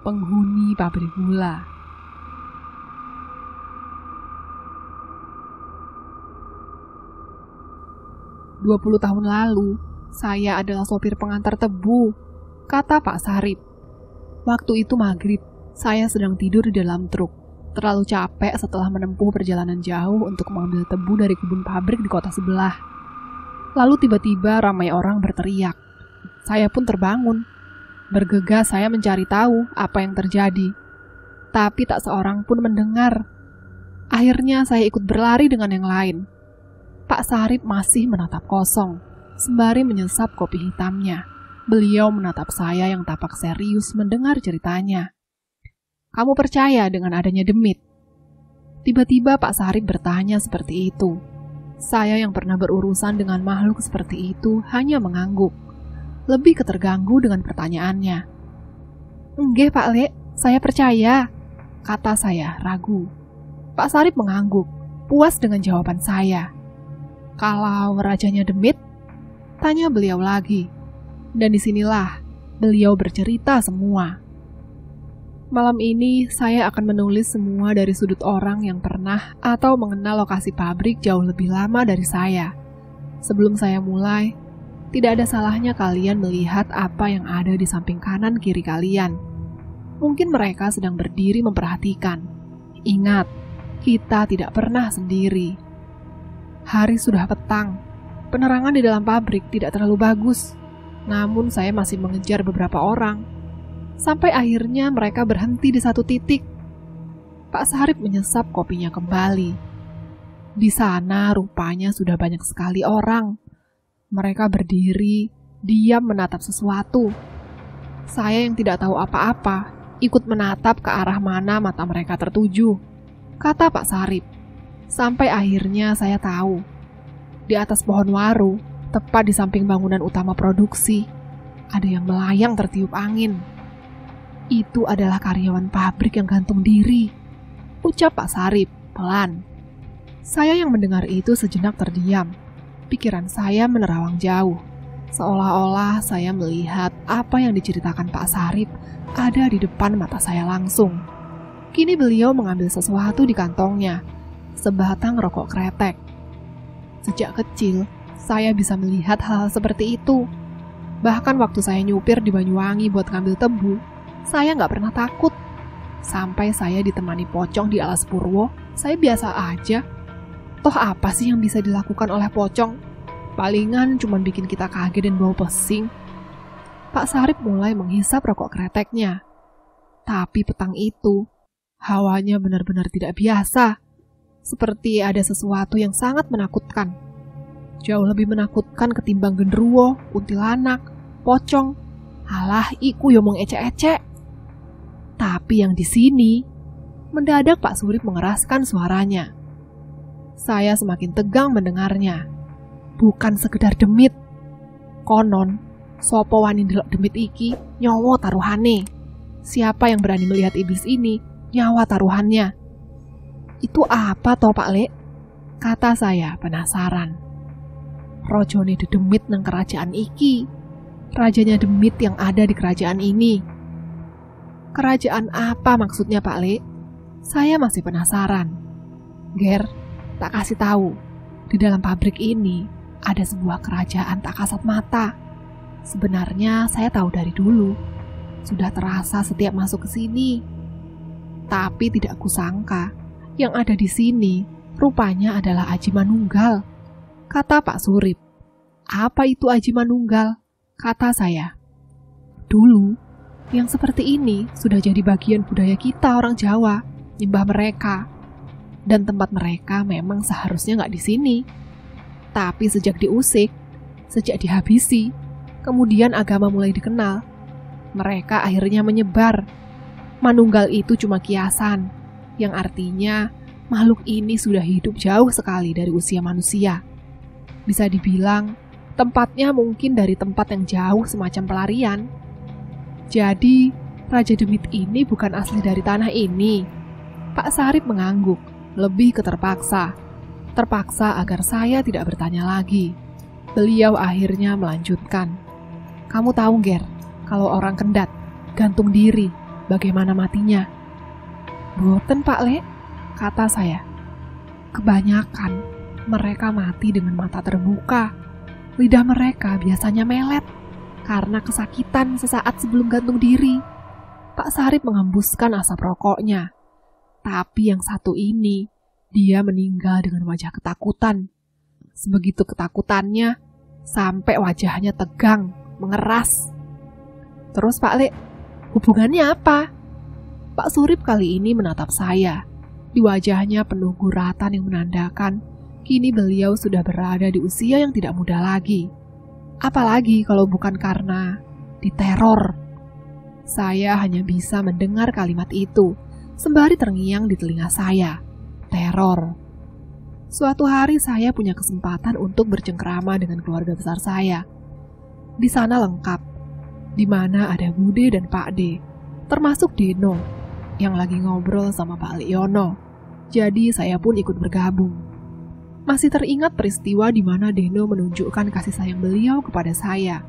penghuni pabrik gula. "20 tahun lalu, saya adalah sopir pengantar tebu," kata Pak Sarip. "Waktu itu maghrib, saya sedang tidur di dalam truk. Terlalu capek setelah menempuh perjalanan jauh untuk mengambil tebu dari kebun pabrik di kota sebelah. Lalu tiba-tiba ramai orang berteriak. Saya pun terbangun. Bergegas saya mencari tahu apa yang terjadi. Tapi tak seorang pun mendengar. Akhirnya saya ikut berlari dengan yang lain. Pak Sarip masih menatap kosong, sembari menyesap kopi hitamnya. Beliau menatap saya yang tampak serius mendengar ceritanya. "Kamu percaya dengan adanya demit?" Tiba-tiba Pak Sarip bertanya seperti itu. Saya yang pernah berurusan dengan makhluk seperti itu hanya mengangguk. Lebih keterganggu dengan pertanyaannya. "Enggak Pak Le, saya percaya," kata saya ragu. Pak Sarip mengangguk, puas dengan jawaban saya. "Kalau rajanya demit?" tanya beliau lagi. Dan disinilah beliau bercerita semua. Malam ini saya akan menulis semua dari sudut orang yang pernah atau mengenal lokasi pabrik jauh lebih lama dari saya. Sebelum saya mulai, tidak ada salahnya kalian melihat apa yang ada di samping kanan kiri kalian. Mungkin mereka sedang berdiri memperhatikan. Ingat, kita tidak pernah sendiri. Hari sudah petang. Penerangan di dalam pabrik tidak terlalu bagus. Namun saya masih mengejar beberapa orang. Sampai akhirnya mereka berhenti di satu titik. Pak Sarip menyesap kopinya kembali. Di sana rupanya sudah banyak sekali orang. Mereka berdiri, diam menatap sesuatu. Saya yang tidak tahu apa-apa, ikut menatap ke arah mana mata mereka tertuju, kata Pak Sarip. Sampai akhirnya saya tahu. Di atas pohon waru, tepat di samping bangunan utama produksi, ada yang melayang tertiup angin. Itu adalah karyawan pabrik yang gantung diri, ucap Pak Sarip pelan. Saya yang mendengar itu sejenak terdiam. Pikiran saya menerawang jauh. Seolah-olah saya melihat apa yang diceritakan Pak Sarip ada di depan mata saya langsung. Kini beliau mengambil sesuatu di kantongnya, sebatang rokok kretek. Sejak kecil, saya bisa melihat hal-hal seperti itu. Bahkan waktu saya nyupir di Banyuwangi buat ngambil tebu, saya nggak pernah takut. Sampai saya ditemani pocong di Alas Purwo, saya biasa aja. Toh apa sih yang bisa dilakukan oleh pocong? Palingan cuma bikin kita kaget dan bau pesing. Pak Sarip mulai menghisap rokok kreteknya. Tapi petang itu, hawanya benar-benar tidak biasa. Seperti ada sesuatu yang sangat menakutkan. Jauh lebih menakutkan ketimbang genderuwo, kuntilanak, pocong. Alah, iku yo mong ecek-ecek. Tapi yang di sini, mendadak Pak Surip mengeraskan suaranya. Saya semakin tegang mendengarnya. Bukan sekedar demit. Konon, sopo wani ndelok demit iki nyawa taruhane. Siapa yang berani melihat iblis ini, nyawa taruhannya. Itu apa toh Pak Le? Kata saya penasaran. Rojone dedemit nang kerajaan iki. Rajanya demit yang ada di kerajaan ini. Kerajaan apa maksudnya Pak Le? Saya masih penasaran. Ger, tak kasih tahu. Di dalam pabrik ini ada sebuah kerajaan tak kasat mata. Sebenarnya saya tahu dari dulu. Sudah terasa setiap masuk ke sini. Tapi tidak kusangka yang ada di sini rupanya adalah Aji Manunggal, kata Pak Surip. Apa itu Aji Manunggal? Kata saya. Dulu, yang seperti ini sudah jadi bagian budaya kita orang Jawa, nyembah mereka. Dan tempat mereka memang seharusnya nggak di sini. Tapi sejak diusik, sejak dihabisi, kemudian agama mulai dikenal. Mereka akhirnya menyebar. Manunggal itu cuma kiasan, yang artinya makhluk ini sudah hidup jauh sekali dari usia manusia. Bisa dibilang, tempatnya mungkin dari tempat yang jauh semacam pelarian. Jadi, Raja Demit ini bukan asli dari tanah ini. Pak Sarip mengangguk, lebih keterpaksa. Terpaksa agar saya tidak bertanya lagi. Beliau akhirnya melanjutkan. Kamu tahu, Ger, kalau orang Kendat gantung diri, bagaimana matinya. Boten Pak Le, kata saya. Kebanyakan mereka mati dengan mata terbuka. Lidah mereka biasanya melet karena kesakitan sesaat sebelum gantung diri. Pak Sarip menghembuskan asap rokoknya. Tapi yang satu ini, dia meninggal dengan wajah ketakutan. Sebegitu ketakutannya, sampai wajahnya tegang, mengeras. Terus Pak Le, hubungannya apa? Pak Surip kali ini menatap saya. Di wajahnya penuh guratan yang menandakan kini beliau sudah berada di usia yang tidak muda lagi. Apalagi kalau bukan karena diteror. Saya hanya bisa mendengar kalimat itu sembari terngiang di telinga saya. Teror. Suatu hari saya punya kesempatan untuk bercengkrama dengan keluarga besar saya. Di sana lengkap, di mana ada Bude dan Pak D, termasuk Deno yang lagi ngobrol sama Pak Leono. Jadi saya pun ikut bergabung. Masih teringat peristiwa di mana Deno menunjukkan kasih sayang beliau kepada saya.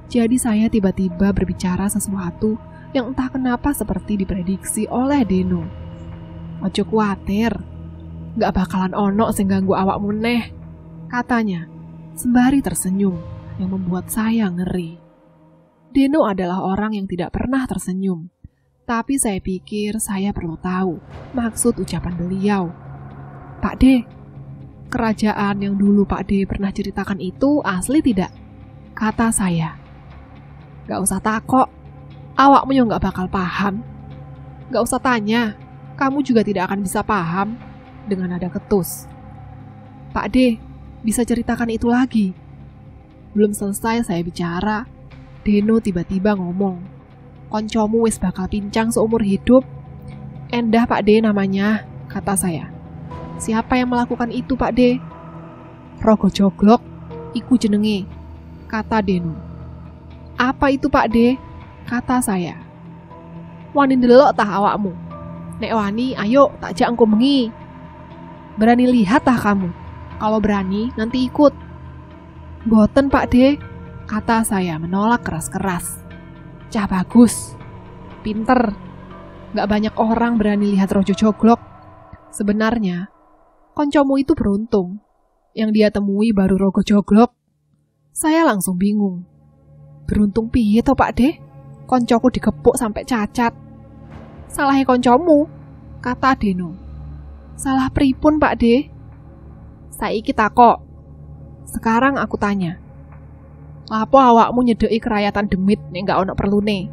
Jadi saya tiba-tiba berbicara sesuatu yang entah kenapa seperti diprediksi oleh Deno. Ojo kuatir, gak bakalan ono sing ganggu awakmu neh, katanya, sembari tersenyum yang membuat saya ngeri. Deno adalah orang yang tidak pernah tersenyum. Tapi saya pikir saya perlu tahu maksud ucapan beliau. Pak D, kerajaan yang dulu Pak D pernah ceritakan itu asli tidak? Kata saya. Gak usah takok, awakmu yang gak bakal paham. Gak usah tanya, kamu juga tidak akan bisa paham. Dengan nada ketus. Pak D, bisa ceritakan itu lagi. Belum selesai saya bicara, Deno tiba-tiba ngomong. Koncomu wis bakal pincang seumur hidup. Endah Pak D namanya, kata saya. Siapa yang melakukan itu Pak D? Rogo Joglok, iku jenenge, kata Deno. Apa itu Pak D? Kata saya. Wani ndelok tah awakmu. Nek wani, ayo tak jak engko bengi. Berani lihat tah kamu. Kalau berani, nanti ikut. Boten Pak D, kata saya menolak keras-keras. Cah bagus, pinter, gak banyak orang berani lihat Rojo Joglok. Sebenarnya, koncomu itu beruntung. Yang dia temui baru Rogo Joglok. Saya langsung bingung. Beruntung piye to Pak D? Koncoku dikepuk sampai cacat. Salahnya koncomu, kata Deno. Salah pripun Pak D? Saiki takok. Sekarang aku tanya. Lapo awakmu nyedeki kerajaan Demit nek gak ono perlune?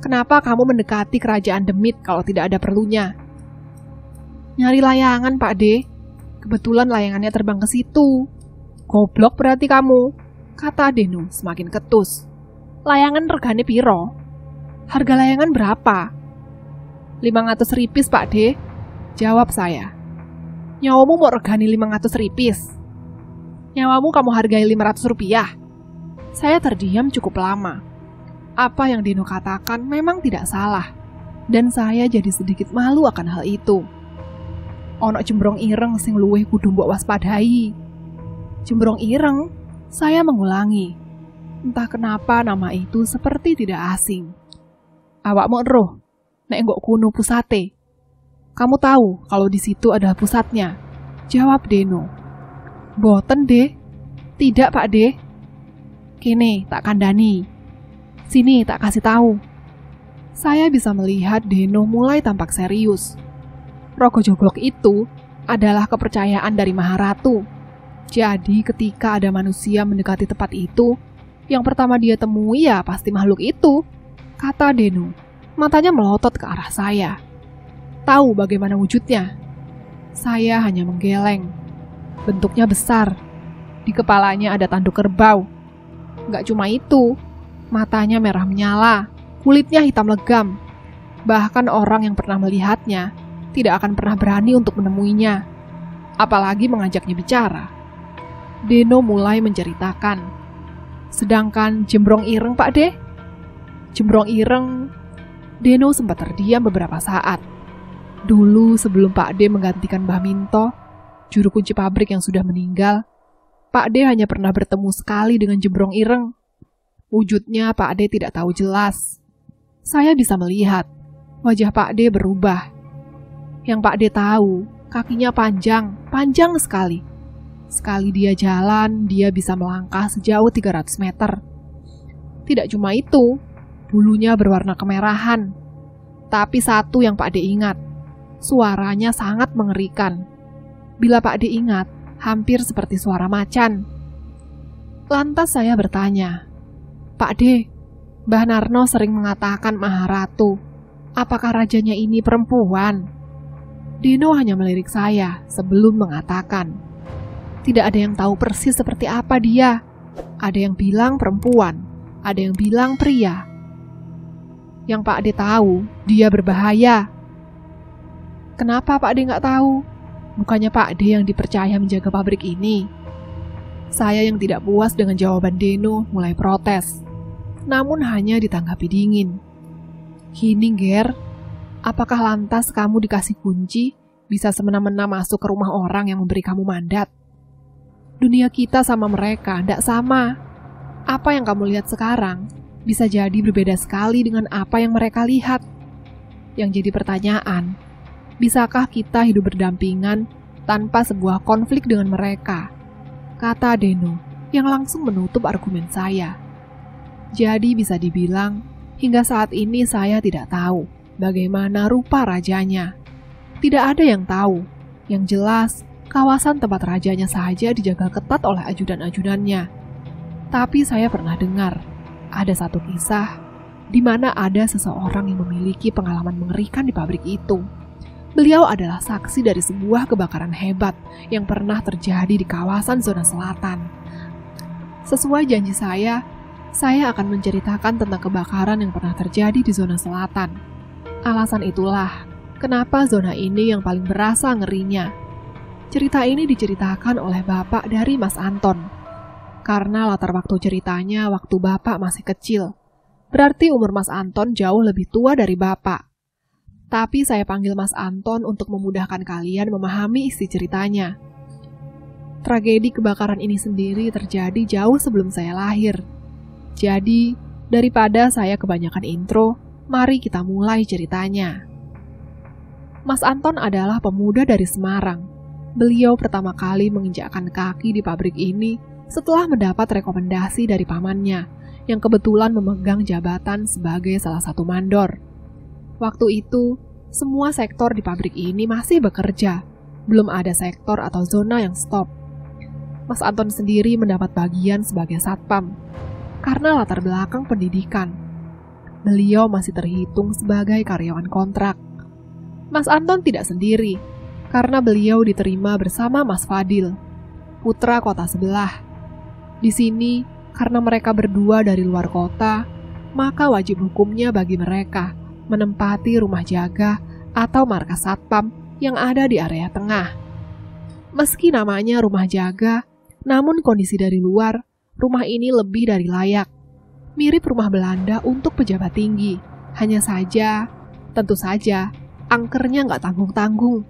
Kenapa kamu mendekati kerajaan Demit kalau tidak ada perlunya? Nyari layangan Pak D. Kebetulan layangannya terbang ke situ. Goblok berarti kamu, kata Deno semakin ketus. Layangan regane piro? Harga layangan berapa? 500 ripis Pak D, jawab saya. Nyawamu mau regani 500 ripis? Nyawamu kamu hargai 500 rupiah? Saya terdiam cukup lama. Apa yang Deno katakan memang tidak salah, dan saya jadi sedikit malu akan hal itu. Ono jembrong ireng sing luwih kudu mbok waspadai. Jembrong ireng? Saya mengulangi. Entah kenapa nama itu seperti tidak asing. Awakmu eruh, nek nggo kuno pusate. Kamu tahu kalau di situ adalah pusatnya? Jawab Deno. Boten, De. Tidak, Pak De. Kene, tak kandani. Sini, tak kasih tahu. Saya bisa melihat Deno mulai tampak serius. Rogo Joglok itu adalah kepercayaan dari Maharatu. Jadi ketika ada manusia mendekati tempat itu, yang pertama dia temui ya pasti makhluk itu, kata Deno. Matanya melotot ke arah saya. Tahu bagaimana wujudnya? Saya hanya menggeleng. Bentuknya besar. Di kepalanya ada tanduk kerbau. Gak cuma itu, matanya merah menyala, kulitnya hitam legam. Bahkan orang yang pernah melihatnya tidak akan pernah berani untuk menemuinya, apalagi mengajaknya bicara. Deno mulai menceritakan. Sedangkan jembrong ireng Pak De? Jembrong ireng, Deno sempat terdiam beberapa saat. Dulu sebelum Pak D menggantikan Mbah Minto, juru kunci pabrik yang sudah meninggal, Pak D hanya pernah bertemu sekali dengan jembrong ireng. Wujudnya Pak D tidak tahu jelas. Saya bisa melihat wajah Pak D berubah. Yang Pak D tahu, kakinya panjang sekali. Sekali dia jalan, dia bisa melangkah sejauh 300 meter. Tidak cuma itu, bulunya berwarna kemerahan. Tapi satu yang Pak D ingat, suaranya sangat mengerikan. Bila Pak D ingat, hampir seperti suara macan. Lantas saya bertanya, "Pak D, Mbah Narno sering mengatakan Maharatu. Apakah rajanya ini perempuan?" Deno hanya melirik saya sebelum mengatakan, "Tidak ada yang tahu persis seperti apa dia. Ada yang bilang perempuan, ada yang bilang pria. Yang Pak D tahu, dia berbahaya." "Kenapa Pak D nggak tahu? Bukannya Pak D yang dipercaya menjaga pabrik ini?" Saya yang tidak puas dengan jawaban Deno mulai protes. Namun hanya ditanggapi dingin. "Gini, Ger, apakah lantas kamu dikasih kunci, bisa semena-mena masuk ke rumah orang yang memberi kamu mandat? Dunia kita sama mereka tidak sama. Apa yang kamu lihat sekarang, bisa jadi berbeda sekali dengan apa yang mereka lihat. Yang jadi pertanyaan, bisakah kita hidup berdampingan tanpa sebuah konflik dengan mereka?" Kata Deno, yang langsung menutup argumen saya. Jadi bisa dibilang, hingga saat ini saya tidak tahu bagaimana rupa rajanya. Tidak ada yang tahu. Yang jelas, kawasan tempat rajanya saja dijaga ketat oleh ajudan-ajudannya. Tapi saya pernah dengar, ada satu kisah di mana ada seseorang yang memiliki pengalaman mengerikan di pabrik itu. Beliau adalah saksi dari sebuah kebakaran hebat yang pernah terjadi di kawasan zona selatan. Sesuai janji saya akan menceritakan tentang kebakaran yang pernah terjadi di zona selatan. Alasan itulah kenapa zona ini yang paling berasa ngerinya. Cerita ini diceritakan oleh bapak dari Mas Anton. Karena latar waktu ceritanya waktu bapak masih kecil. Berarti umur Mas Anton jauh lebih tua dari bapak. Tapi saya panggil Mas Anton untuk memudahkan kalian memahami isi ceritanya. Tragedi kebakaran ini sendiri terjadi jauh sebelum saya lahir. Jadi, daripada saya kebanyakan intro, mari kita mulai ceritanya. Mas Anton adalah pemuda dari Semarang. Beliau pertama kali menginjakkan kaki di pabrik ini setelah mendapat rekomendasi dari pamannya, yang kebetulan memegang jabatan sebagai salah satu mandor. Waktu itu, semua sektor di pabrik ini masih bekerja. Belum ada sektor atau zona yang stop. Mas Anton sendiri mendapat bagian sebagai satpam. Karena latar belakang pendidikan, beliau masih terhitung sebagai karyawan kontrak. Mas Anton tidak sendiri, karena beliau diterima bersama Mas Fadil, putra kota sebelah. Di sini, karena mereka berdua dari luar kota, maka wajib hukumnya bagi mereka menempati rumah jaga atau markas satpam yang ada di area tengah. Meski namanya rumah jaga, namun kondisi dari luar, rumah ini lebih dari layak. Mirip rumah Belanda untuk pejabat tinggi. Hanya saja, tentu saja, angkernya nggak tanggung-tanggung.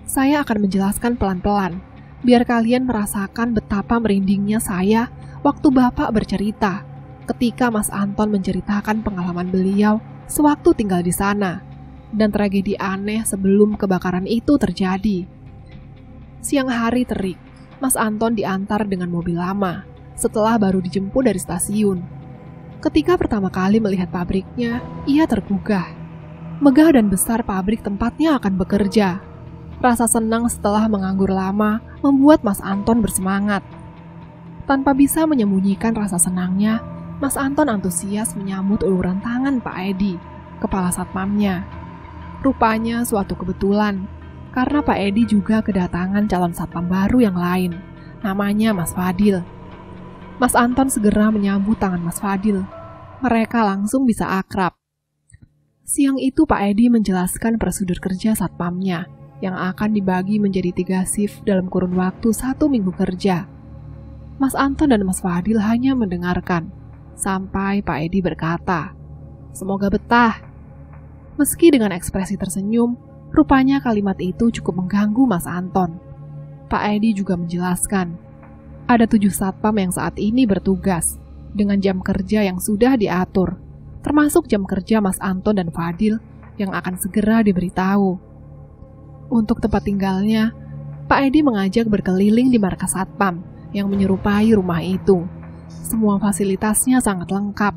Saya akan menjelaskan pelan-pelan, biar kalian merasakan betapa merindingnya saya waktu Bapak bercerita, ketika Mas Anton menceritakan pengalaman beliau sewaktu tinggal di sana, dan tragedi aneh sebelum kebakaran itu terjadi. Siang hari terik, Mas Anton diantar dengan mobil lama, setelah baru dijemput dari stasiun. Ketika pertama kali melihat pabriknya, ia tergugah. Megah dan besar pabrik tempatnya akan bekerja. Rasa senang setelah menganggur lama membuat Mas Anton bersemangat. Tanpa bisa menyembunyikan rasa senangnya, Mas Anton antusias menyambut uluran tangan Pak Edi, kepala satpamnya. Rupanya suatu kebetulan, karena Pak Edi juga kedatangan calon satpam baru yang lain, namanya Mas Fadil. Mas Anton segera menyambut tangan Mas Fadil. Mereka langsung bisa akrab. Siang itu Pak Edi menjelaskan prosedur kerja satpamnya, yang akan dibagi menjadi 3 shift dalam kurun waktu 1 minggu kerja. Mas Anton dan Mas Fadil hanya mendengarkan, sampai Pak Edi berkata, "Semoga betah." Meski dengan ekspresi tersenyum, rupanya kalimat itu cukup mengganggu Mas Anton. Pak Edi juga menjelaskan, ada 7 satpam yang saat ini bertugas, dengan jam kerja yang sudah diatur. termasuk jam kerja Mas Anton dan Fadil yang akan segera diberitahu. Untuk tempat tinggalnya, Pak Edi mengajak berkeliling di markas satpam yang menyerupai rumah itu. Semua fasilitasnya sangat lengkap.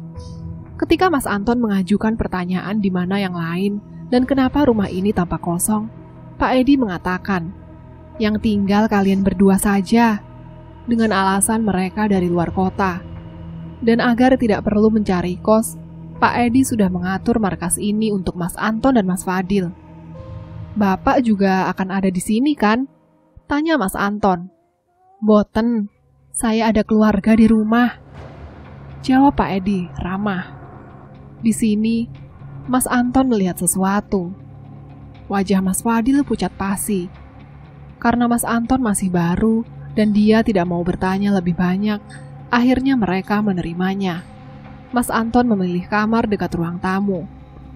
Ketika Mas Anton mengajukan pertanyaan di mana yang lain dan kenapa rumah ini tampak kosong, Pak Edi mengatakan, "Yang tinggal kalian berdua saja," dengan alasan mereka dari luar kota. Dan agar tidak perlu mencari kos, Pak Edi sudah mengatur markas ini untuk Mas Anton dan Mas Fadil. "Bapak juga akan ada di sini kan?" tanya Mas Anton. "Boten, saya ada keluarga di rumah," jawab Pak Edi ramah. Di sini, Mas Anton melihat sesuatu. Wajah Mas Fadil pucat pasi. Karena Mas Anton masih baru dan dia tidak mau bertanya lebih banyak, akhirnya mereka menerimanya. Mas Anton memilih kamar dekat ruang tamu,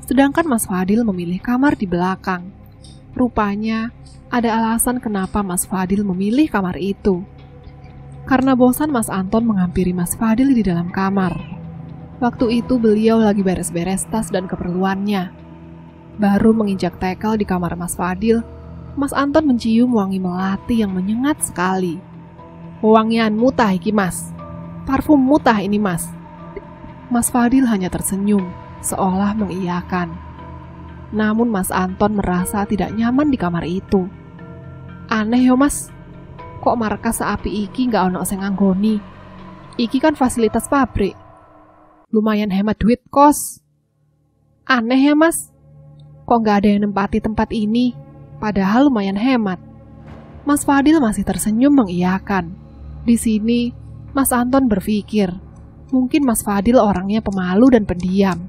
sedangkan Mas Fadil memilih kamar di belakang. Rupanya, ada alasan kenapa Mas Fadil memilih kamar itu. Karena bosan Mas Anton menghampiri Mas Fadil di dalam kamar. Waktu itu beliau lagi beres-beres tas dan keperluannya. Baru menginjak tekel di kamar Mas Fadil, Mas Anton mencium wangi melati yang menyengat sekali. "Wangian mutah iki Mas, parfum mutah ini Mas." Mas Fadil hanya tersenyum, seolah mengiyakan. Namun Mas Anton merasa tidak nyaman di kamar itu. "Aneh yo Mas, kok markas seapi iki nggak ono sing nganggoni? Iki kan fasilitas pabrik. Lumayan hemat duit kos. Aneh ya Mas, kok nggak ada yang nempati tempat ini, padahal lumayan hemat." Mas Fadil masih tersenyum mengiyakan. Di sini, Mas Anton berpikir, mungkin Mas Fadil orangnya pemalu dan pendiam.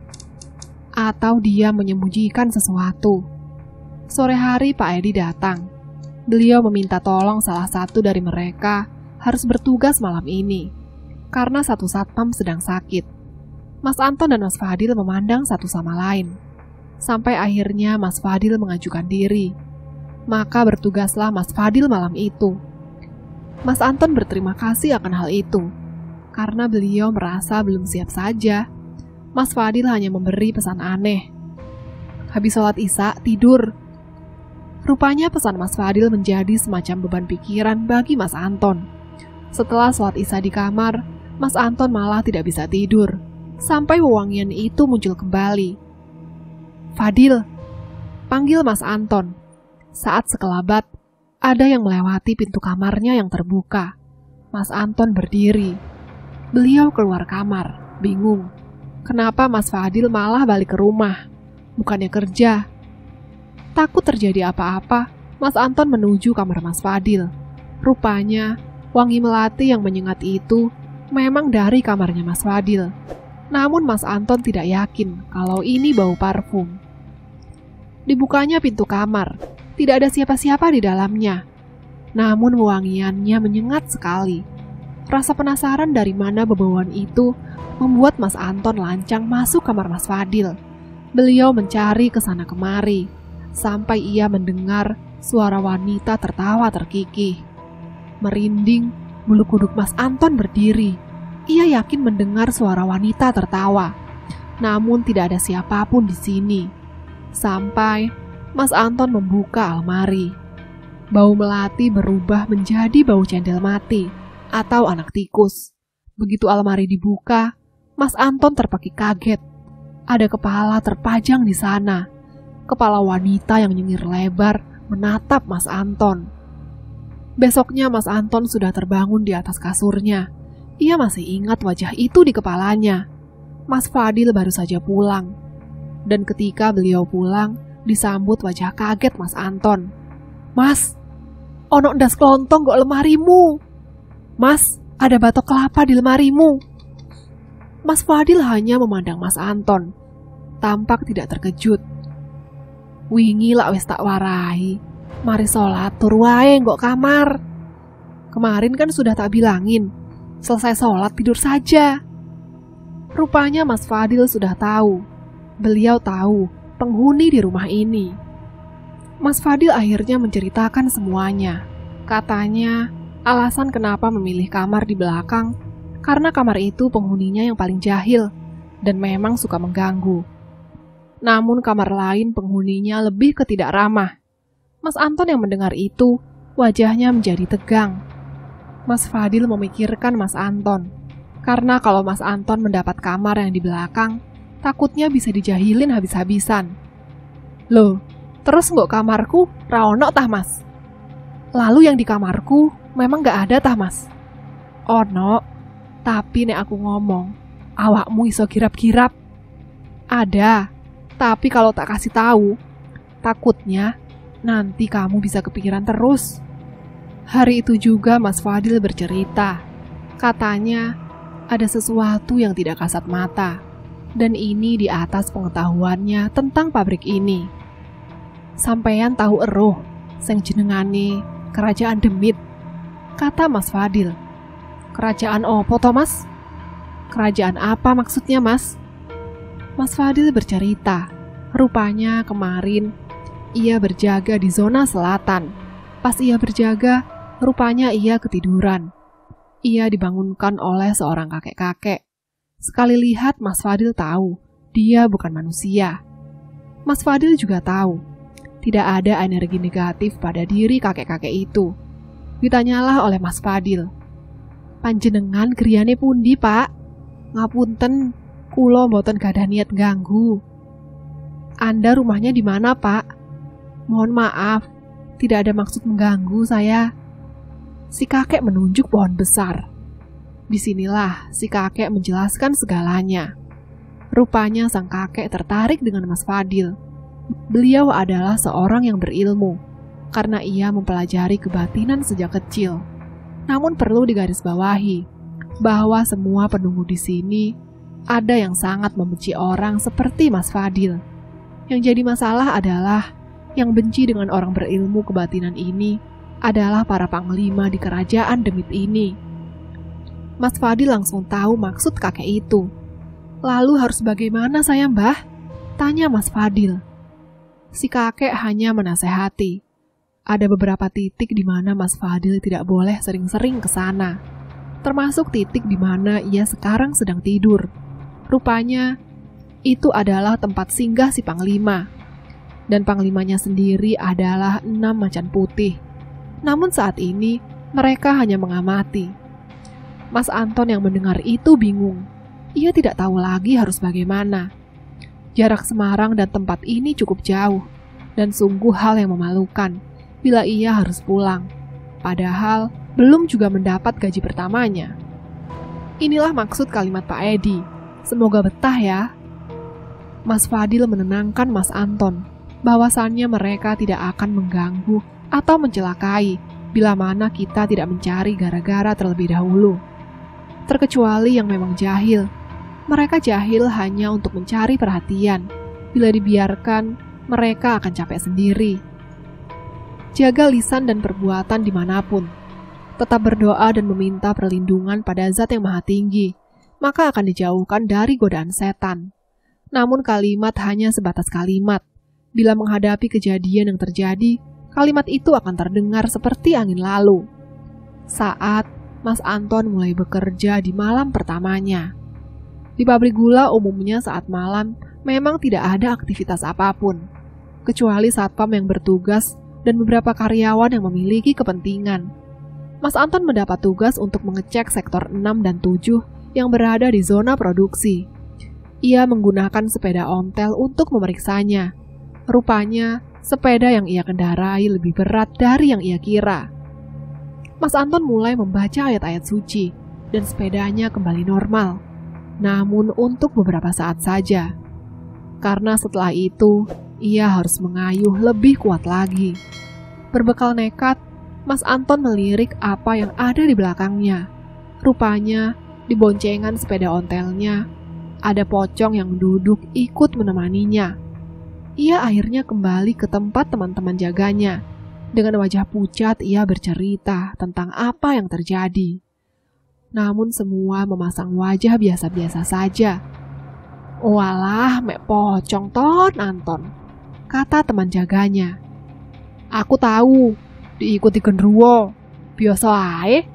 Atau dia menyembunyikan sesuatu. Sore hari Pak Edi datang. Beliau meminta tolong salah satu dari mereka harus bertugas malam ini, karena satu satpam sedang sakit. Mas Anton dan Mas Fadil memandang satu sama lain. Sampai akhirnya Mas Fadil mengajukan diri. Maka bertugaslah Mas Fadil malam itu. Mas Anton berterima kasih akan hal itu, karena beliau merasa belum siap saja. Mas Fadil hanya memberi pesan aneh. Habis sholat Isya, tidur. Rupanya pesan Mas Fadil menjadi semacam beban pikiran bagi Mas Anton. Setelah sholat Isya di kamar, Mas Anton malah tidak bisa tidur, sampai wewangian itu muncul kembali. "Fadil," panggil Mas Anton. Saat sekelabat, ada yang melewati pintu kamarnya yang terbuka. Mas Anton berdiri. Beliau keluar kamar, bingung. Kenapa Mas Fadil malah balik ke rumah? Bukannya kerja. Takut terjadi apa-apa, Mas Anton menuju kamar Mas Fadil. Rupanya, wangi melati yang menyengat itu memang dari kamarnya Mas Fadil. Namun Mas Anton tidak yakin kalau ini bau parfum. Dibukanya pintu kamar, tidak ada siapa-siapa di dalamnya. Namun wewangiannya menyengat sekali. Rasa penasaran dari mana bebauan itu membuat Mas Anton lancang masuk kamar Mas Fadil. Beliau mencari ke sana kemari, sampai ia mendengar suara wanita tertawa terkikih. Merinding, bulu kuduk Mas Anton berdiri. Ia yakin mendengar suara wanita tertawa, namun tidak ada siapapun di sini. Sampai Mas Anton membuka almari. Bau melati berubah menjadi bau cendol mati atau anak tikus. Begitu almari dibuka, Mas Anton terpekik kaget. Ada kepala terpajang di sana. Kepala wanita yang nyengir lebar menatap Mas Anton. Besoknya Mas Anton sudah terbangun di atas kasurnya. Ia masih ingat wajah itu di kepalanya. Mas Fadil baru saja pulang. Dan ketika beliau pulang, disambut wajah kaget Mas Anton. "Mas, ono ndas kelontong kok lemarimu. Mas, ada batok kelapa di lemarimu." Mas Fadil hanya memandang Mas Anton, tampak tidak terkejut. "Wingi lak wis tak warai, mari sholat tur wae nggo kamar. Kemarin kan sudah tak bilangin, selesai sholat tidur saja." Rupanya Mas Fadil sudah tahu. Beliau tahu penghuni di rumah ini. Mas Fadil akhirnya menceritakan semuanya. Katanya, alasan kenapa memilih kamar di belakang karena kamar itu penghuninya yang paling jahil. dan memang suka mengganggu. Namun kamar lain penghuninya lebih ke tidak ramah. Mas Anton yang mendengar itu, wajahnya menjadi tegang. Mas Fadil memikirkan Mas Anton, karena kalau Mas Anton mendapat kamar yang di belakang, takutnya bisa dijahilin habis-habisan. Loh, terus nggak kamarku raonok tah mas? Lalu yang di kamarku memang nggak ada tah mas? Ono, tapi nek aku ngomong, awakmu iso girap-girap. Ada, tapi kalau tak kasih tahu, takutnya nanti kamu bisa kepikiran terus. Hari itu juga Mas Fadil bercerita. Katanya ada sesuatu yang tidak kasat mata, dan ini di atas pengetahuannya tentang pabrik ini. Sampeyan tahu eruh, sing jenengane Kerajaan Demit, kata Mas Fadil. Kerajaan opo toh mas? Kerajaan apa maksudnya mas? Mas Fadil bercerita, rupanya kemarin ia berjaga di zona selatan. Pas ia berjaga, rupanya ia ketiduran. Ia dibangunkan oleh seorang kakek-kakek. Sekali lihat Mas Fadil tahu, dia bukan manusia. Mas Fadil juga tahu, tidak ada energi negatif pada diri kakek-kakek itu. Ditanyalah oleh Mas Fadil, panjenengan griyane pundi pak? Ngapunten, kulo mboten gadah niat ganggu. Anda rumahnya di mana pak? Mohon maaf, tidak ada maksud mengganggu saya. Si kakek menunjuk pohon besar. Disinilah si kakek menjelaskan segalanya. Rupanya sang kakek tertarik dengan Mas Fadil. Beliau adalah seorang yang berilmu, karena ia mempelajari kebatinan sejak kecil. Namun perlu digarisbawahi, bahwa semua penunggu di sini ada yang sangat membenci orang seperti Mas Fadil. Yang jadi masalah adalah, yang benci dengan orang berilmu kebatinan ini adalah para panglima di kerajaan Demit ini. Mas Fadil langsung tahu maksud kakek itu. Lalu harus bagaimana saya mbah? Tanya Mas Fadil. Si kakek hanya menasehati. Ada beberapa titik di mana Mas Fadil tidak boleh sering-sering ke sana. Termasuk titik di mana ia sekarang sedang tidur. Rupanya, itu adalah tempat singgah si panglima. Dan panglimanya sendiri adalah 6 macan putih. Namun saat ini, mereka hanya mengamati. Mas Anton yang mendengar itu bingung. Ia tidak tahu lagi harus bagaimana. Jarak Semarang dan tempat ini cukup jauh, dan sungguh hal yang memalukan bila ia harus pulang. Padahal, belum juga mendapat gaji pertamanya. Inilah maksud kalimat Pak Edi. Semoga betah ya. Mas Fadil menenangkan Mas Anton, bahwasannya mereka tidak akan mengganggu atau mencelakai bila mana kita tidak mencari gara-gara terlebih dahulu. Terkecuali yang memang jahil. Mereka jahil hanya untuk mencari perhatian. Bila dibiarkan, mereka akan capek sendiri. Jaga lisan dan perbuatan dimanapun. Tetap berdoa dan meminta perlindungan pada Zat yang Maha Tinggi, maka akan dijauhkan dari godaan setan. Namun kalimat hanya sebatas kalimat. Bila menghadapi kejadian yang terjadi, kalimat itu akan terdengar seperti angin lalu. Saat Mas Anton mulai bekerja di malam pertamanya. Di pabrik gula umumnya saat malam memang tidak ada aktivitas apapun, kecuali satpam yang bertugas dan beberapa karyawan yang memiliki kepentingan. Mas Anton mendapat tugas untuk mengecek sektor 6 dan 7 yang berada di zona produksi. Ia menggunakan sepeda ontel untuk memeriksanya. Rupanya, sepeda yang ia kendarai lebih berat dari yang ia kira. Mas Anton mulai membaca ayat-ayat suci, dan sepedanya kembali normal. Namun untuk beberapa saat saja. Karena setelah itu, ia harus mengayuh lebih kuat lagi. Berbekal nekat, Mas Anton melirik apa yang ada di belakangnya. Rupanya, di boncengan sepeda ontelnya, ada pocong yang duduk ikut menemaninya. Ia akhirnya kembali ke tempat teman-teman jaganya. Dengan wajah pucat, ia bercerita tentang apa yang terjadi. Namun semua memasang wajah biasa-biasa saja. Walah, mek pocong ton Anton, kata teman jaganya. Aku tahu, diikuti genderuwo, biasa ae.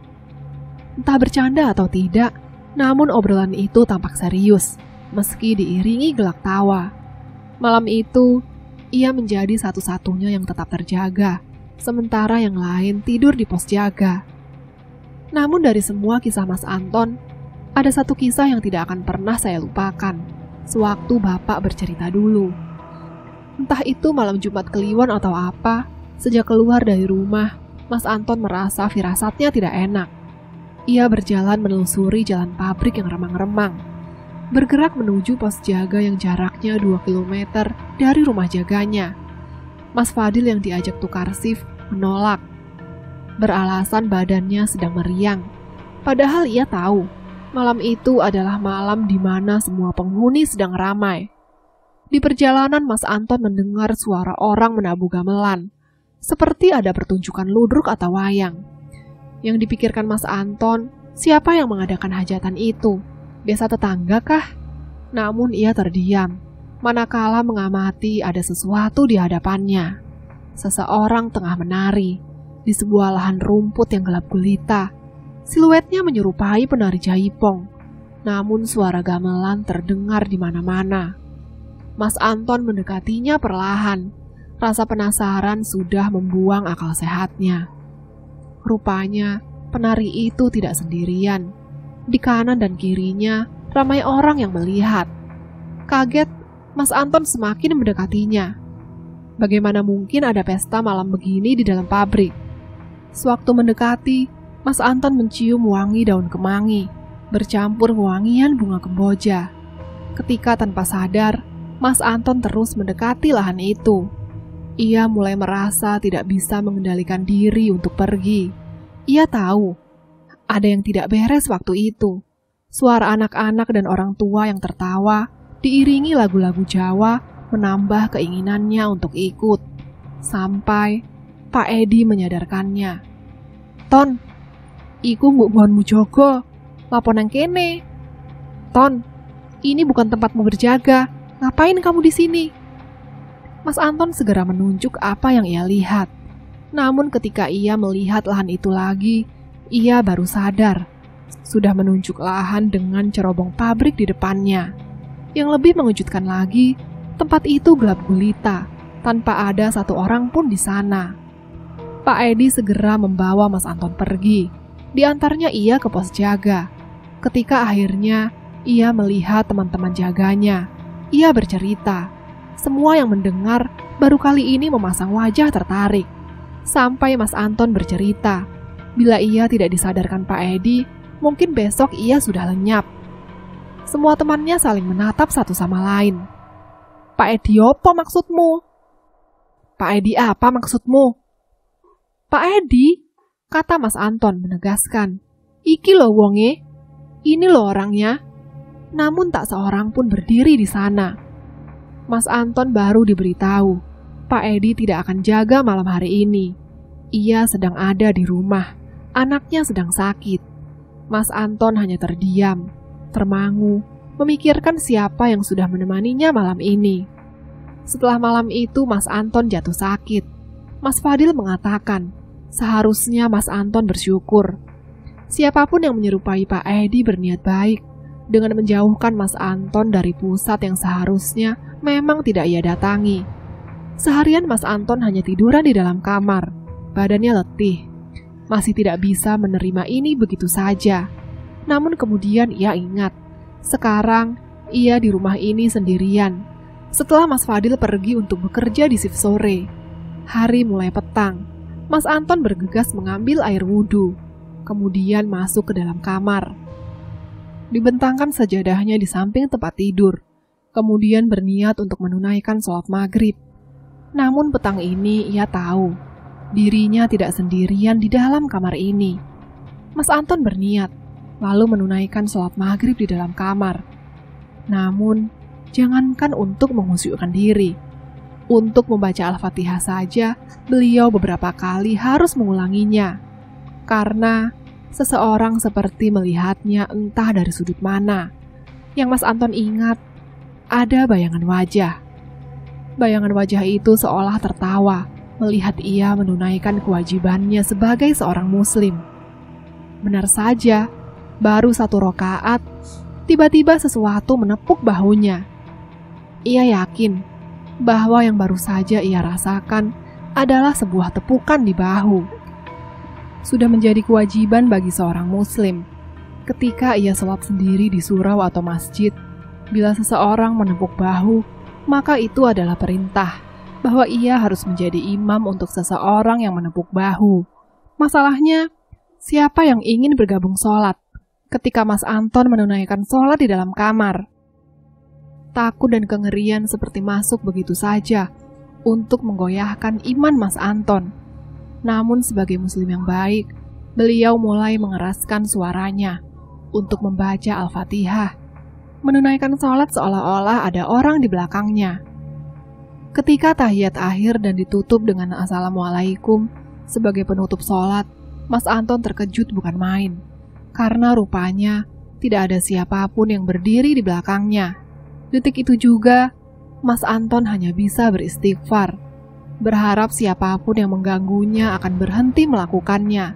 Entah bercanda atau tidak, namun obrolan itu tampak serius. meski diiringi gelak tawa. Malam itu, ia menjadi satu-satunya yang tetap terjaga, sementara yang lain tidur di pos jaga. Namun dari semua kisah Mas Anton, ada satu kisah yang tidak akan pernah saya lupakan, sewaktu Bapak bercerita dulu. Entah itu malam Jumat Kliwon atau apa, sejak keluar dari rumah, Mas Anton merasa firasatnya tidak enak. Ia berjalan menelusuri jalan pabrik yang remang-remang, bergerak menuju pos jaga yang jaraknya 2 km dari rumah jaganya. Mas Fadil yang diajak tukar shift menolak, beralasan badannya sedang meriang. Padahal ia tahu, malam itu adalah malam di mana semua penghuni sedang ramai. Di perjalanan Mas Anton mendengar suara orang menabuh gamelan, seperti ada pertunjukan ludruk atau wayang. Yang dipikirkan Mas Anton, siapa yang mengadakan hajatan itu? Desa tetangga kah? Namun ia terdiam, manakala mengamati ada sesuatu di hadapannya. Seseorang tengah menari di sebuah lahan rumput yang gelap gulita. Siluetnya menyerupai penari jaipong, namun suara gamelan terdengar di mana-mana. Mas Anton mendekatinya perlahan. Rasa penasaran sudah membuang akal sehatnya. Rupanya, penari itu tidak sendirian. Di kanan dan kirinya, ramai orang yang melihat. Kaget, Mas Anton semakin mendekatinya. Bagaimana mungkin ada pesta malam begini di dalam pabrik? Sewaktu mendekati, Mas Anton mencium wangi daun kemangi, bercampur wangian bunga kemboja. Ketika tanpa sadar, Mas Anton terus mendekati lahan itu. Ia mulai merasa tidak bisa mengendalikan diri untuk pergi. Ia tahu, ada yang tidak beres waktu itu. Suara anak-anak dan orang tua yang tertawa, diiringi lagu-lagu Jawa, menambah keinginannya untuk ikut. Sampai Pak Edi menyadarkannya. "Ton, iku mbok nggonmu jaga, lapor nang kene. Ton, ini bukan tempatmu berjaga. Ngapain kamu di sini?" Mas Anton segera menunjuk apa yang ia lihat. Namun ketika ia melihat lahan itu lagi, ia baru sadar. Sudah menunjuk lahan dengan cerobong pabrik di depannya. Yang lebih mengejutkan lagi, tempat itu gelap gulita, tanpa ada satu orang pun di sana. Pak Edi segera membawa Mas Anton pergi. Diantarnya ia ke pos jaga. Ketika akhirnya ia melihat teman-teman jaganya, ia bercerita. Semua yang mendengar baru kali ini memasang wajah tertarik. Sampai Mas Anton bercerita, bila ia tidak disadarkan Pak Edi, mungkin besok ia sudah lenyap. Semua temannya saling menatap satu sama lain. "Pak Edi apa maksudmu?" "Pak Edi apa maksudmu?" "Pak Edi," kata Mas Anton menegaskan. "Iki loh wonge, ini loh orangnya." Namun tak seorang pun berdiri di sana. Mas Anton baru diberitahu, Pak Edi tidak akan jaga malam hari ini. Ia sedang ada di rumah, anaknya sedang sakit. Mas Anton hanya terdiam, termangu, memikirkan siapa yang sudah menemaninya malam ini. Setelah malam itu Mas Anton jatuh sakit. Mas Fadil mengatakan, seharusnya Mas Anton bersyukur. Siapapun yang menyerupai Pak Edi berniat baik, dengan menjauhkan Mas Anton dari pusat yang seharusnya memang tidak ia datangi. Seharian Mas Anton hanya tiduran di dalam kamar, badannya letih. Masih tidak bisa menerima ini begitu saja. Namun kemudian ia ingat, sekarang ia di rumah ini sendirian. Setelah Mas Fadil pergi untuk bekerja di shift sore, hari mulai petang. Mas Anton bergegas mengambil air wudhu, kemudian masuk ke dalam kamar. Dibentangkan sajadahnya di samping tempat tidur, kemudian berniat untuk menunaikan sholat maghrib. Namun petang ini ia tahu, dirinya tidak sendirian di dalam kamar ini. Mas Anton berniat, lalu menunaikan sholat maghrib di dalam kamar. Namun, jangankan untuk menghusyukkan diri. Untuk membaca Al-Fatihah saja, beliau beberapa kali harus mengulanginya. Karena seseorang seperti melihatnya entah dari sudut mana. Yang Mas Anton ingat, ada bayangan wajah. Bayangan wajah itu seolah tertawa melihat ia menunaikan kewajibannya sebagai seorang muslim. Benar saja, baru 1 rakaat, Tiba-tiba sesuatu menepuk bahunya. Ia yakin bahwa yang baru saja ia rasakan adalah sebuah tepukan di bahu. Sudah menjadi kewajiban bagi seorang muslim, ketika ia sholat sendiri di surau atau masjid, bila seseorang menepuk bahu, maka itu adalah perintah bahwa ia harus menjadi imam untuk seseorang yang menepuk bahu. Masalahnya, siapa yang ingin bergabung sholat ketika Mas Anton menunaikan sholat di dalam kamar? Takut dan kengerian seperti masuk begitu saja untuk menggoyahkan iman Mas Anton. Namun sebagai muslim yang baik, beliau mulai mengeraskan suaranya untuk membaca Al-Fatihah, menunaikan sholat seolah-olah ada orang di belakangnya. Ketika tahiyat akhir dan ditutup dengan Assalamualaikum sebagai penutup sholat, Mas Anton terkejut bukan main, karena rupanya tidak ada siapapun yang berdiri di belakangnya. Detik itu juga, Mas Anton hanya bisa beristighfar, berharap siapapun yang mengganggunya akan berhenti melakukannya.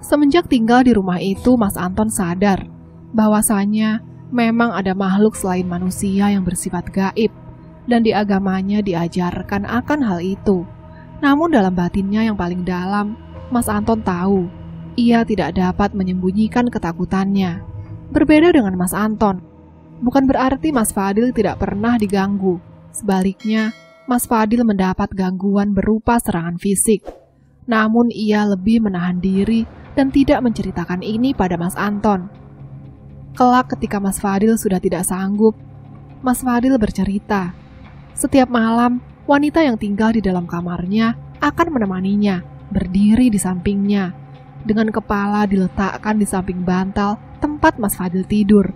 Semenjak tinggal di rumah itu, Mas Anton sadar bahwasanya memang ada makhluk selain manusia yang bersifat gaib, dan di agamanya diajarkan akan hal itu. Namun dalam batinnya yang paling dalam, Mas Anton tahu ia tidak dapat menyembunyikan ketakutannya. Berbeda dengan Mas Anton, bukan berarti Mas Fadil tidak pernah diganggu. Sebaliknya, Mas Fadil mendapat gangguan berupa serangan fisik. Namun ia lebih menahan diri dan tidak menceritakan ini pada Mas Anton. Kelak ketika Mas Fadil sudah tidak sanggup, Mas Fadil bercerita, setiap malam wanita yang tinggal di dalam kamarnya akan menemaninya, berdiri di sampingnya, dengan kepala diletakkan di samping bantal tempat Mas Fadil tidur.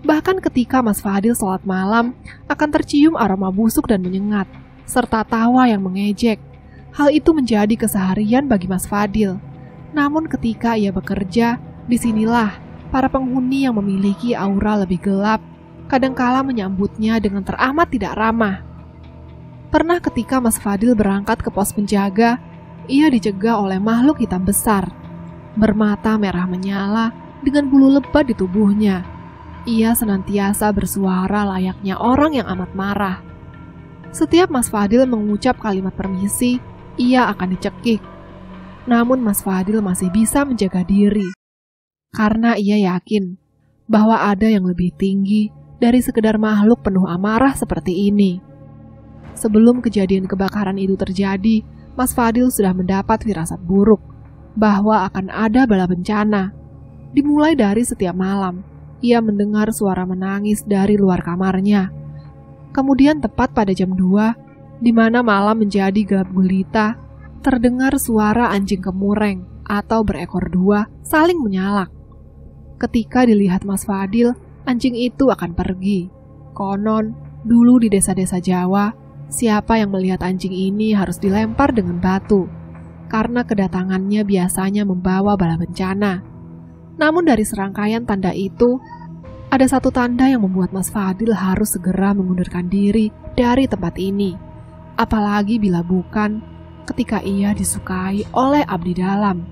Bahkan ketika Mas Fadil sholat malam, akan tercium aroma busuk dan menyengat, serta tawa yang mengejek. Hal itu menjadi keseharian bagi Mas Fadil. Namun ketika ia bekerja, disinilah para penghuni yang memiliki aura lebih gelap kadangkala menyambutnya dengan teramat tidak ramah. Pernah ketika Mas Fadil berangkat ke pos penjaga, ia dicegah oleh makhluk hitam besar, bermata merah menyala dengan bulu lebat di tubuhnya. Ia senantiasa bersuara layaknya orang yang amat marah. Setiap Mas Fadil mengucap kalimat permisi, ia akan dicekik. Namun Mas Fadil masih bisa menjaga diri, karena ia yakin bahwa ada yang lebih tinggi dari sekedar makhluk penuh amarah seperti ini. Sebelum kejadian kebakaran itu terjadi, Mas Fadil sudah mendapat firasat buruk bahwa akan ada bala bencana. Dimulai dari setiap malam, ia mendengar suara menangis dari luar kamarnya. Kemudian tepat pada jam 2, di mana malam menjadi gelap gulita, terdengar suara anjing kemureng atau berekor dua saling menyalak. Ketika dilihat Mas Fadil, anjing itu akan pergi. Konon, dulu di desa-desa Jawa, siapa yang melihat anjing ini harus dilempar dengan batu, karena kedatangannya biasanya membawa bala bencana. Namun dari serangkaian tanda itu, ada satu tanda yang membuat Mas Fadil harus segera mengundurkan diri dari tempat ini. Apalagi bila bukan ketika ia disukai oleh abdi dalam.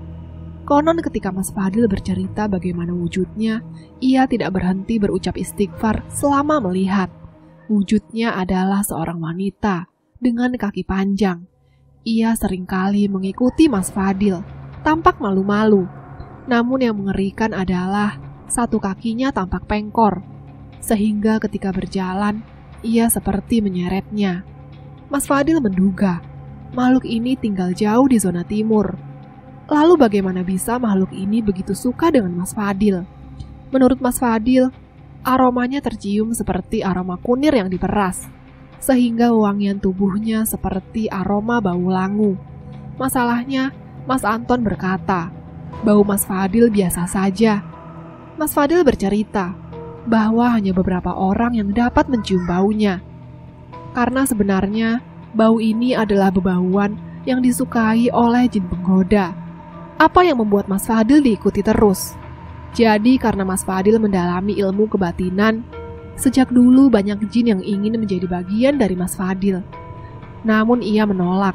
Konon ketika Mas Fadil bercerita bagaimana wujudnya, ia tidak berhenti berucap istighfar selama melihat. Wujudnya adalah seorang wanita dengan kaki panjang. Ia seringkali mengikuti Mas Fadil, tampak malu-malu. Namun yang mengerikan adalah satu kakinya tampak pengkor, sehingga ketika berjalan, ia seperti menyeretnya. Mas Fadil menduga makhluk ini tinggal jauh di zona timur. Lalu bagaimana bisa makhluk ini begitu suka dengan Mas Fadil? Menurut Mas Fadil, aromanya tercium seperti aroma kunir yang diperas, sehingga wangian tubuhnya seperti aroma bau langu. Masalahnya, Mas Anton berkata, bau Mas Fadil biasa saja. Mas Fadil bercerita bahwa hanya beberapa orang yang dapat mencium baunya. Karena sebenarnya, bau ini adalah bebauan yang disukai oleh jin penggoda. Apa yang membuat Mas Fadil diikuti terus? Jadi karena Mas Fadil mendalami ilmu kebatinan, sejak dulu banyak jin yang ingin menjadi bagian dari Mas Fadil. Namun ia menolak,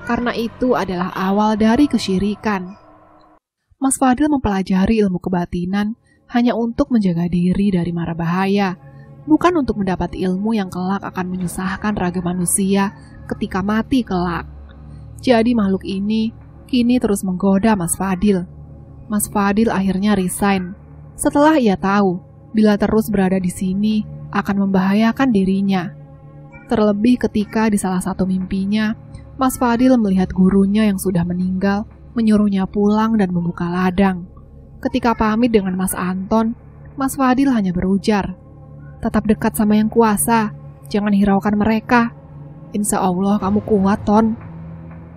karena itu adalah awal dari kesyirikan. Mas Fadil mempelajari ilmu kebatinan hanya untuk menjaga diri dari mara bahaya, bukan untuk mendapat ilmu yang kelak akan menyusahkan raga manusia ketika mati kelak. Jadi makhluk ini kini terus menggoda Mas Fadil. Mas Fadil akhirnya resign setelah ia tahu bila terus berada di sini akan membahayakan dirinya. Terlebih ketika di salah satu mimpinya, Mas Fadil melihat gurunya yang sudah meninggal menyuruhnya pulang dan membuka ladang. Ketika pamit dengan Mas Anton, Mas Fadil hanya berujar, "Tetap dekat sama yang kuasa, jangan hiraukan mereka. Insya Allah kamu kuat, Ton."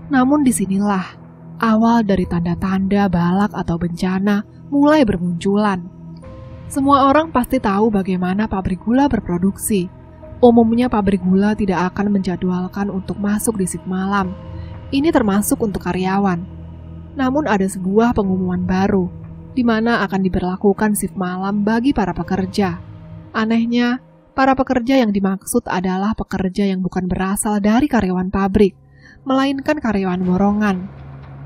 Namun disinilah awal dari tanda-tanda balak atau bencana mulai bermunculan. Semua orang pasti tahu bagaimana pabrik gula berproduksi. Umumnya pabrik gula tidak akan menjadwalkan untuk masuk di shift malam. Ini termasuk untuk karyawan. Namun ada sebuah pengumuman baru, di mana akan diberlakukan shift malam bagi para pekerja. Anehnya, para pekerja yang dimaksud adalah pekerja yang bukan berasal dari karyawan pabrik, melainkan karyawan borongan.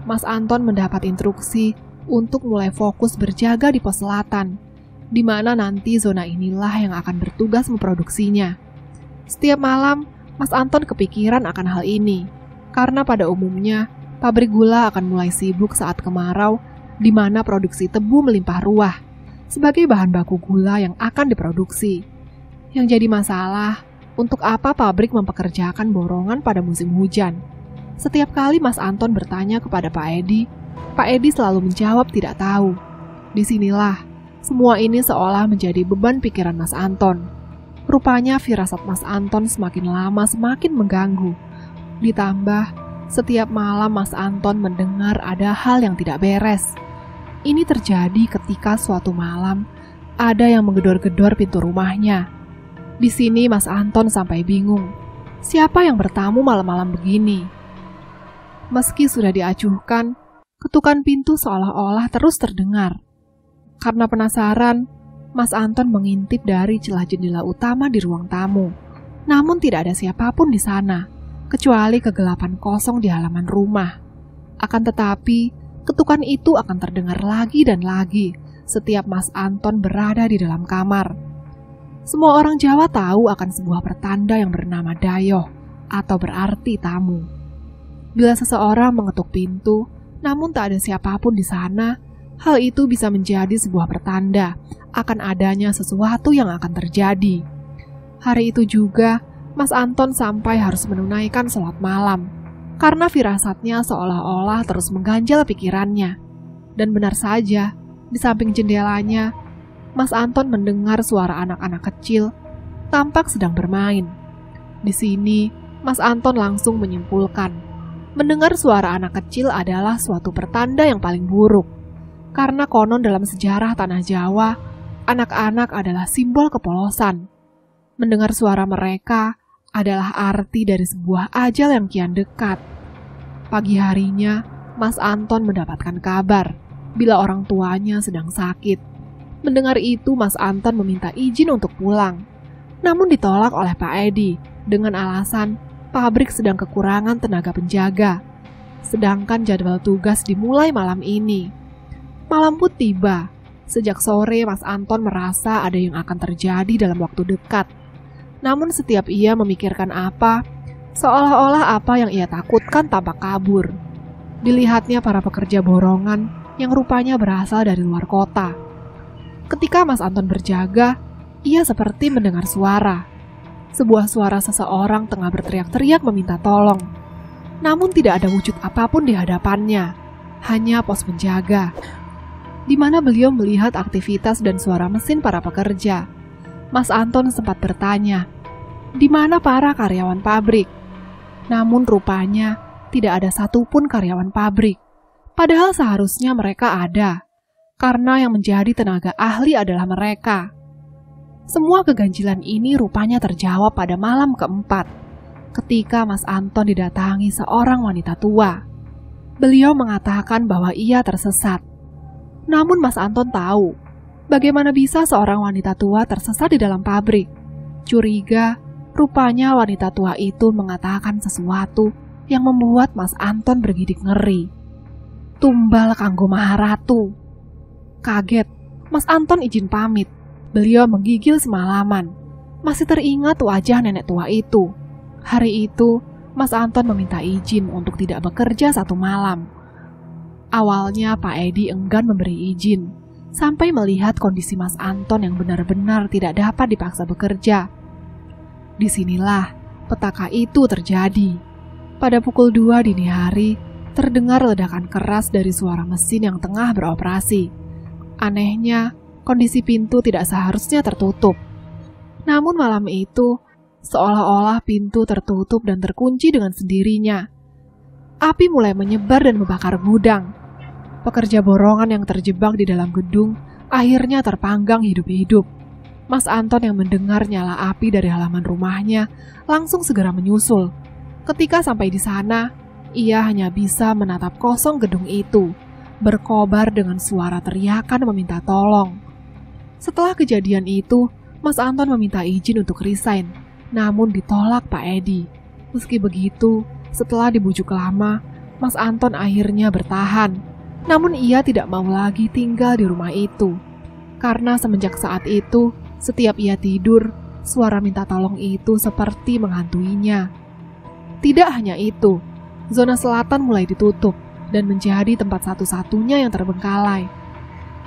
Mas Anton mendapat instruksi untuk mulai fokus berjaga di pos selatan, di mana nanti zona inilah yang akan bertugas memproduksinya. Setiap malam, Mas Anton kepikiran akan hal ini, karena pada umumnya, pabrik gula akan mulai sibuk saat kemarau, di mana produksi tebu melimpah ruah, sebagai bahan baku gula yang akan diproduksi. Yang jadi masalah, untuk apa pabrik mempekerjakan borongan pada musim hujan? Setiap kali Mas Anton bertanya kepada Pak Edi selalu menjawab tidak tahu. Disinilah, semua ini seolah menjadi beban pikiran Mas Anton. Rupanya firasat Mas Anton semakin lama semakin mengganggu. Ditambah, setiap malam Mas Anton mendengar ada hal yang tidak beres. Ini terjadi ketika suatu malam, ada yang menggedor-gedor pintu rumahnya. Di sini Mas Anton sampai bingung, siapa yang bertamu malam-malam begini? Meski sudah diacuhkan, ketukan pintu seolah-olah terus terdengar. Karena penasaran, Mas Anton mengintip dari celah jendela utama di ruang tamu. Namun tidak ada siapapun di sana, kecuali kegelapan kosong di halaman rumah. Akan tetapi, ketukan itu akan terdengar lagi dan lagi setiap Mas Anton berada di dalam kamar. Semua orang Jawa tahu akan sebuah pertanda yang bernama dayoh atau berarti tamu. Bila seseorang mengetuk pintu, namun tak ada siapapun di sana, hal itu bisa menjadi sebuah pertanda akan adanya sesuatu yang akan terjadi. Hari itu juga, Mas Anton sampai harus menunaikan sholat malam, karena firasatnya seolah-olah terus mengganjal pikirannya. Dan benar saja, di samping jendelanya, Mas Anton mendengar suara anak-anak kecil, tampak sedang bermain. Di sini, Mas Anton langsung menyimpulkan, mendengar suara anak kecil adalah suatu pertanda yang paling buruk. Karena konon dalam sejarah tanah Jawa, anak-anak adalah simbol kepolosan. Mendengar suara mereka adalah arti dari sebuah ajal yang kian dekat. Pagi harinya, Mas Anton mendapatkan kabar bila orang tuanya sedang sakit. Mendengar itu, Mas Anton meminta izin untuk pulang. Namun ditolak oleh Pak Edi dengan alasan pabrik sedang kekurangan tenaga penjaga. Sedangkan jadwal tugas dimulai malam ini. Malam pun tiba. Sejak sore, Mas Anton merasa ada yang akan terjadi dalam waktu dekat. Namun setiap ia memikirkan apa, seolah-olah apa yang ia takutkan tampak kabur. Dilihatnya para pekerja borongan yang rupanya berasal dari luar kota. Ketika Mas Anton berjaga, ia seperti mendengar suara. Sebuah suara seseorang tengah berteriak-teriak meminta tolong. Namun tidak ada wujud apapun di hadapannya, hanya pos penjaga, di mana beliau melihat aktivitas dan suara mesin para pekerja. Mas Anton sempat bertanya, di mana para karyawan pabrik? Namun rupanya tidak ada satupun karyawan pabrik. Padahal seharusnya mereka ada, karena yang menjadi tenaga ahli adalah mereka. Semua keganjilan ini rupanya terjawab pada malam keempat, ketika Mas Anton didatangi seorang wanita tua. Beliau mengatakan bahwa ia tersesat. Namun Mas Anton tahu, bagaimana bisa seorang wanita tua tersesat di dalam pabrik. Curiga, rupanya wanita tua itu mengatakan sesuatu yang membuat Mas Anton bergidik ngeri. Tumbal kanggo Maharatu. Kaget, Mas Anton izin pamit. Beliau menggigil semalaman. Masih teringat wajah nenek tua itu. Hari itu, Mas Anton meminta izin untuk tidak bekerja 1 malam. Awalnya Pak Edi enggan memberi izin, sampai melihat kondisi Mas Anton yang benar-benar tidak dapat dipaksa bekerja. Disinilah petaka itu terjadi. Pada pukul 2 dini hari, terdengar ledakan keras dari suara mesin yang tengah beroperasi. Anehnya, kondisi pintu tidak seharusnya tertutup. Namun malam itu, seolah-olah pintu tertutup dan terkunci dengan sendirinya. Api mulai menyebar dan membakar gudang. Pekerja borongan yang terjebak di dalam gedung akhirnya terpanggang hidup-hidup. Mas Anton yang mendengar nyala api dari halaman rumahnya langsung segera menyusul. Ketika sampai di sana, ia hanya bisa menatap kosong gedung itu, berkobar dengan suara teriakan meminta tolong. Setelah kejadian itu, Mas Anton meminta izin untuk resign, namun ditolak Pak Edi. Meski begitu, setelah dibujuk lama, Mas Anton akhirnya bertahan. Namun ia tidak mau lagi tinggal di rumah itu. Karena semenjak saat itu, setiap ia tidur, suara minta tolong itu seperti menghantuinya. Tidak hanya itu, zona selatan mulai ditutup dan menjadi tempat satu-satunya yang terbengkalai.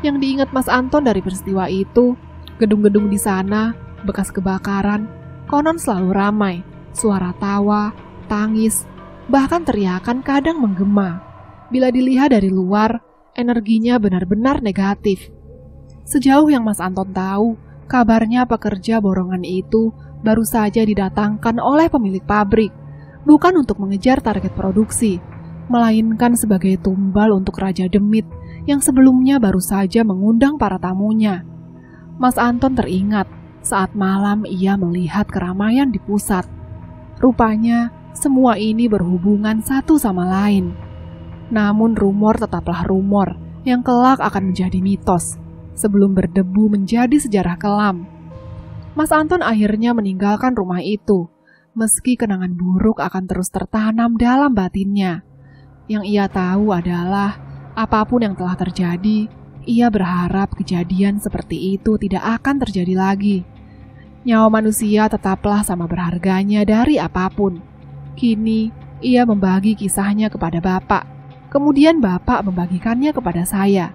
Yang diingat Mas Anton dari peristiwa itu, gedung-gedung di sana, bekas kebakaran, konon selalu ramai, suara tawa, tangis, bahkan teriakan kadang menggema. Bila dilihat dari luar, energinya benar-benar negatif. Sejauh yang Mas Anton tahu, kabarnya pekerja borongan itu baru saja didatangkan oleh pemilik pabrik, bukan untuk mengejar target produksi, melainkan sebagai tumbal untuk Raja Demit yang sebelumnya baru saja mengundang para tamunya. Mas Anton teringat saat malam ia melihat keramaian di pusat. Rupanya semua ini berhubungan satu sama lain. Namun rumor tetaplah rumor yang kelak akan menjadi mitos sebelum berdebu menjadi sejarah kelam. Mas Anton akhirnya meninggalkan rumah itu, meski kenangan buruk akan terus tertanam dalam batinnya. Yang ia tahu adalah apapun yang telah terjadi, ia berharap kejadian seperti itu tidak akan terjadi lagi. Nyawa manusia tetaplah sama berharganya dari apapun. Kini, ia membagi kisahnya kepada Bapak. Kemudian Bapak membagikannya kepada saya.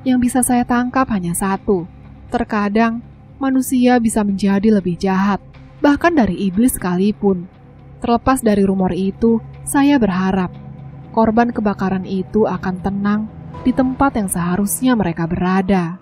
Yang bisa saya tangkap hanya satu. Terkadang, manusia bisa menjadi lebih jahat, bahkan dari iblis sekalipun. Terlepas dari rumor itu, saya berharap korban kebakaran itu akan tenang di tempat yang seharusnya mereka berada.